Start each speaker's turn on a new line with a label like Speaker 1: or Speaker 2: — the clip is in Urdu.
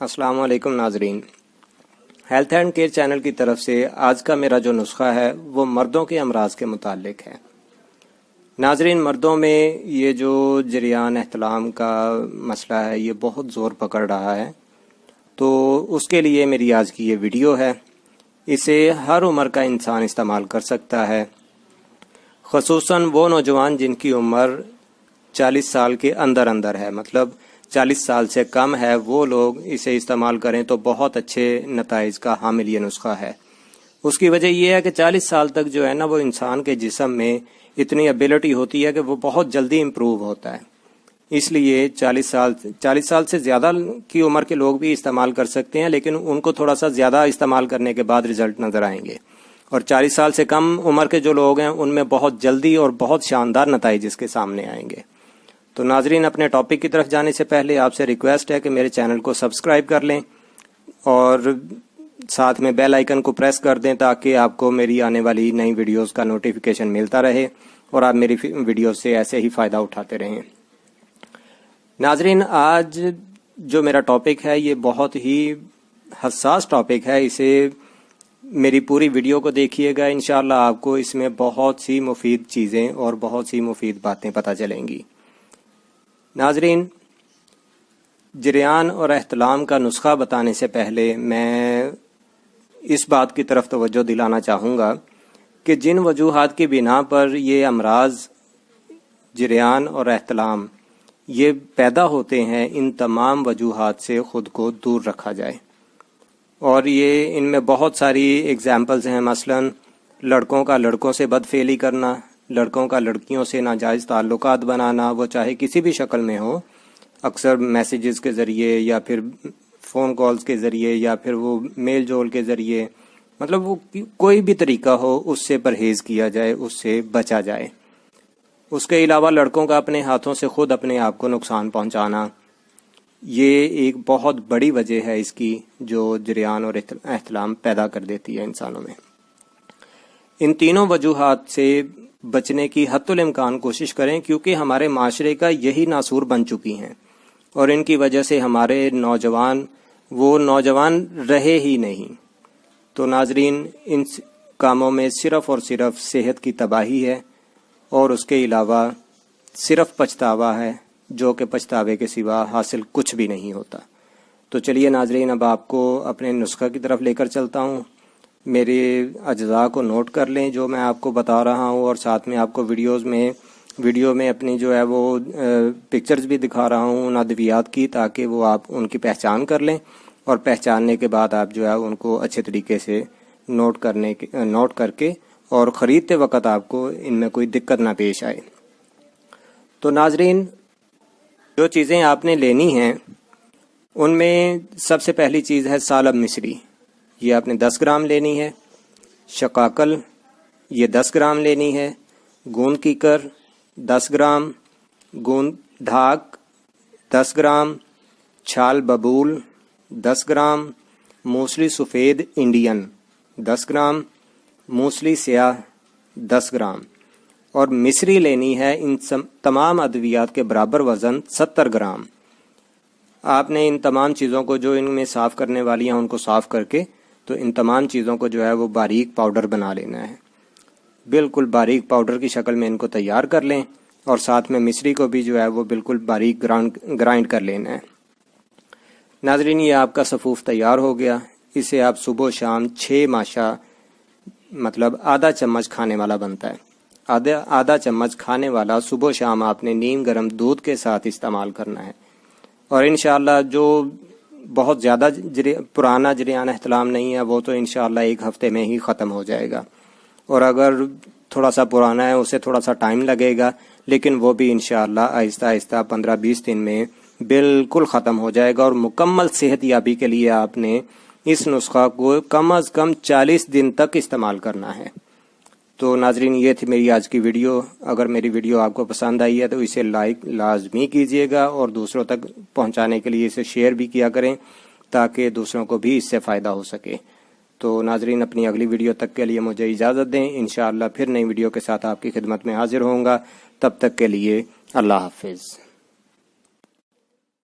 Speaker 1: السلام علیکم ناظرین، ہیلتھ اینڈ کیئر چینل کی طرف سے آج کا میرا جو نسخہ ہے وہ مردوں کے امراض کے متعلق ہے۔ ناظرین، مردوں میں یہ جو جریان احتلام کا مسئلہ ہے یہ بہت زور پکڑ رہا ہے، تو اس کے لیے میری آج کی یہ ویڈیو ہے۔ اسے ہر عمر کا انسان استعمال کر سکتا ہے، خصوصاً وہ نوجوان جن کی عمر 40 سال کے اندر ہے، مطلب 40 سال سے کم ہے، وہ لوگ اسے استعمال کریں تو بہت اچھے نتائج کا حامل یہ نسخہ ہے۔ اس کی وجہ یہ ہے کہ 40 سال تک جو ہے نا وہ انسان کے جسم میں اتنی ایبلٹی ہوتی ہے کہ وہ بہت جلدی امپروو ہوتا ہے، اس لیے 40 سال سے زیادہ کی عمر کے لوگ بھی استعمال کر سکتے ہیں، لیکن ان کو تھوڑا سا زیادہ استعمال کرنے کے بعد رزلٹ نظر آئیں گے، اور 40 سال سے کم عمر کے جو لوگ ہیں ان میں بہت جلدی اور بہت شاندار نتائج اس کے سامنے آئیں گے۔ تو ناظرین، اپنے ٹاپک کی طرف جانے سے پہلے آپ سے ریکویسٹ ہے کہ میرے چینل کو سبسکرائب کر لیں اور ساتھ میں بیل آئیکن کو پریس کر دیں تاکہ آپ کو میری آنے والی نئی ویڈیوز کا نوٹیفیکیشن ملتا رہے اور آپ میری ویڈیوز سے ایسے ہی فائدہ اٹھاتے رہیں۔ ناظرین، آج جو میرا ٹاپک ہے یہ بہت ہی حساس ٹاپک ہے، اسے میری پوری ویڈیو کو دیکھیے گا، انشاءاللہ آپ کو اس میں بہت سی مفید چیزیں اور بہت سی مفید باتیں پتہ چلیں گی۔ ناظرین، جریان اور احتلام کا نسخہ بتانے سے پہلے میں اس بات کی طرف توجہ دلانا چاہوں گا کہ جن وجوہات کی بنا پر یہ امراض جریان اور احتلام یہ پیدا ہوتے ہیں، ان تمام وجوہات سے خود کو دور رکھا جائے، اور یہ ان میں بہت ساری ایگزامپلز ہیں۔ مثلا لڑکوں کا لڑکوں سے بدفعلی کرنا، لڑکوں کا لڑکیوں سے ناجائز تعلقات بنانا، وہ چاہے کسی بھی شکل میں ہو، اکثر میسیجز کے ذریعے یا پھر فون کالز کے ذریعے یا پھر وہ میل جول کے ذریعے، مطلب وہ کوئی بھی طریقہ ہو اس سے پرہیز کیا جائے، اس سے بچا جائے۔ اس کے علاوہ لڑکوں کا اپنے ہاتھوں سے خود اپنے آپ کو نقصان پہنچانا، یہ ایک بہت بڑی وجہ ہے اس کی جو جریان اور احتلام پیدا کر دیتی ہے انسانوں میں۔ ان تینوں وجوہات سے بچنے کی حتی الامکان کوشش کریں، کیونکہ ہمارے معاشرے کا یہی ناسور بن چکی ہیں، اور ان کی وجہ سے ہمارے نوجوان وہ نوجوان رہے ہی نہیں۔ تو ناظرین، ان کاموں میں صرف اور صرف صحت کی تباہی ہے، اور اس کے علاوہ صرف پچھتاوا ہے، جو کہ پچھتاوے کے سوا حاصل کچھ بھی نہیں ہوتا۔ تو چلیے ناظرین، اب آپ کو اپنے نسخہ کی طرف لے کر چلتا ہوں۔ میرے اجزاء کو نوٹ کر لیں جو میں آپ کو بتا رہا ہوں، اور ساتھ میں آپ کو ویڈیو میں اپنی جو ہے وہ پکچرز بھی دکھا رہا ہوں ان ادویات کی، تاکہ وہ آپ ان کی پہچان کر لیں، اور پہچاننے کے بعد آپ جو ہے ان کو اچھے طریقے سے نوٹ کر کے اور خریدتے وقت آپ کو ان میں کوئی دقت نہ پیش آئے۔ تو ناظرین، جو چیزیں آپ نے لینی ہیں ان میں سب سے پہلی چیز ہے سالب مصری، یہ آپ نے 10 گرام لینی ہے۔ شقاقل یہ 10 گرام لینی ہے۔ گوند کیکر 10 گرام، گوند ڈھاک 10 گرام، چھال ببول 10 گرام، موسلی سفید انڈین 10 گرام، موسلی سیاہ 10 گرام، اور مصری لینی ہے ان تمام ادویات کے برابر وزن 70 گرام۔ آپ نے ان تمام چیزوں کو جو ان میں صاف کرنے والی ہیں ان کو صاف کر کے تو ان تمام چیزوں کو جو ہے وہ باریک پاؤڈر بنا لینا ہے، بالکل باریک پاؤڈر کی شکل میں ان کو تیار کر لیں، اور ساتھ میں مصری کو بھی جو ہے وہ بالکل باریک گرائنڈ کر لینا ہے۔ ناظرین، یہ آپ کا صفوف تیار ہو گیا۔ اسے آپ صبح و شام 6 ماشا، مطلب آدھا چمچ کھانے والا بنتا ہے، آدھا چمچ کھانے والا صبح و شام آپ نے نیم گرم دودھ کے ساتھ استعمال کرنا ہے، اور انشاءاللہ جو بہت زیادہ پرانا جریان احتلام نہیں ہے وہ تو انشاءاللہ 1 ہفتے میں ہی ختم ہو جائے گا، اور اگر تھوڑا سا پرانا ہے اسے تھوڑا سا ٹائم لگے گا، لیکن وہ بھی انشاءاللہ آہستہ آہستہ 15-20 دن میں بالکل ختم ہو جائے گا، اور مکمل صحت یابی کے لیے آپ نے اس نسخہ کو کم از کم 40 دن تک استعمال کرنا ہے۔ تو ناظرین، یہ تھی میری آج کی ویڈیو۔ اگر میری ویڈیو آپ کو پسند آئی ہے تو اسے لائک لازمی کیجیے گا، اور دوسروں تک پہنچانے کے لیے اسے شیئر بھی کیا کریں تاکہ دوسروں کو بھی اس سے فائدہ ہو سکے۔ تو ناظرین، اپنی اگلی ویڈیو تک کے لیے مجھے اجازت دیں، انشاءاللہ پھر نئی ویڈیو کے ساتھ آپ کی خدمت میں حاضر ہوں گا۔ تب تک کے لیے اللہ حافظ۔